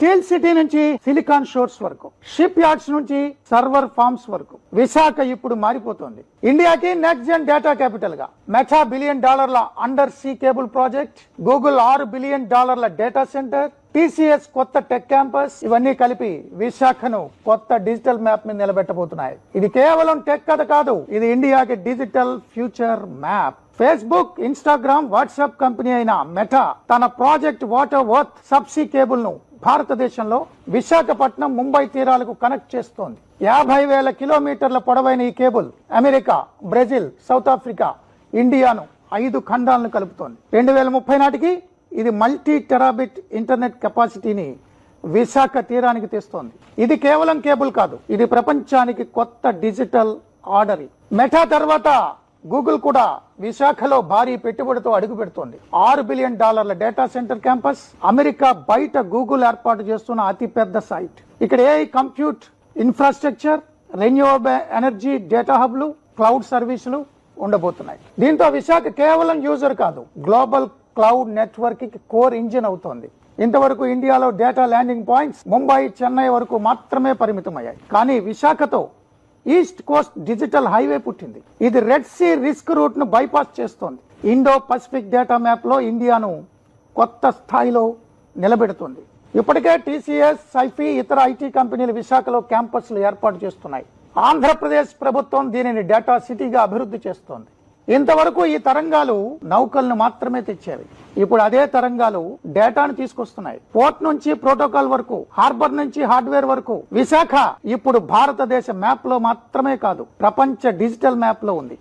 Steel city నుంచి silicon షోర్స్ వరకు, ship yards నుంచి సర్వర్ ఫార్మ్స్ వరకు విశాఖ ఇప్పుడు మారిపోతుంది. ఇండియాకి నెక్స్ట్ జెన్ డేటా క్యాపిటల్ గా meta $1 billion under see cable project, Google $6 billion data centre, TCS కొత్త టెక్ క్యాంపస్, ఇవన్నీ కలిపి విశాఖను కొత్త డిజిటల్ మ్యాప్ మీద నిలబెట్టబోతున్నాయి. ఇది కేవలం టెక్ కథ కాదు, ఇది ఇండియాకి digital future map. Facebook, Instagram, WhatsApp company అయిన మెటా తన project water worth subsea cable ను భారతదేశంలో విశాఖపట్నం, ముంబై తీరాలకు కనెక్ట్ చేస్తోంది. 50,000 కిలోమీటర్ల పొడవైన ఈ cable America, Brazil, south Africa, ఇండియాను 5 ఖండాలను కలుపుతోంది. 2030 నాటికి ఇది మల్టీ టెరాబిట్ ఇంటర్నెట్ కెపాసిటీని విశాఖ తీరానికి తెస్తోంది. ఇది కేవలం కేబుల్ కాదు, ఇది ప్రపంచానికి కొత్త డిజిటల్ ఆర్డర్. మెటా తర్వాత గూగుల్ కూడా విశాఖలో భారీ పెట్టుబడితో అడుగు పెడుతోంది. $6 billion data centre campus, America బయట గూగుల్ ఏర్పాటు చేస్తున్న అతిపెద్ద సైట్. ఇక్కడ AI compute infrastructure, renewable energy data హబ్లు, క్లౌడ్ సర్వీసులు ఉండబోతున్నాయి. దీంతో విశాఖ కేవలం యూజర్ కాదు, గ్లోబల్ క్లౌడ్ నెట్వర్క్ కి కోర్ ఇంజిన్ అవుతోంది. ఇంతవరకు ఇండియాలో data landing points Mumbai, Chennai వరకు మాత్రమే పరిమితమయ్యాయి. కానీ విశాఖతో ఈస్ట్ కోస్ట్ డిజిటల్ హైవే పుట్టింది. ఇది రెడ్ సీ రిస్క్ రూట్ ను బైపాస్ చేస్తోంది. ఇండో పసిఫిక్ డేటా మ్యాప్ లో ఇండియాను కొత్త స్థాయిలో నిలబెడుతుంది. ఇప్పటికే టీసీఎస్, సైఫీ, ఇతర ఐటీ కంపెనీలు విశాఖలో క్యాంపస్లు ఏర్పాటు చేస్తున్నాయి. ఆంధ్రప్రదేశ్ ప్రభుత్వం దీనిని డేటా సిటీగా అభివృద్ధి చేస్తోంది. ఇంతవరకు ఈ తరంగాలు నౌకలను మాత్రమే తెచ్చేవి. ఇప్పుడు అదే తరంగాలు డేటాను తీసుకొస్తున్నాయి. పోర్ట్ నుంచి ప్రోటోకాల్ వరకు, హార్బర్ నుంచి హార్డ్వేర్ వరకు విశాఖ ఇప్పుడు భారతదేశ మ్యాప్ లో మాత్రమే కాదు, ప్రపంచ డిజిటల్ మ్యాప్ లో ఉంది.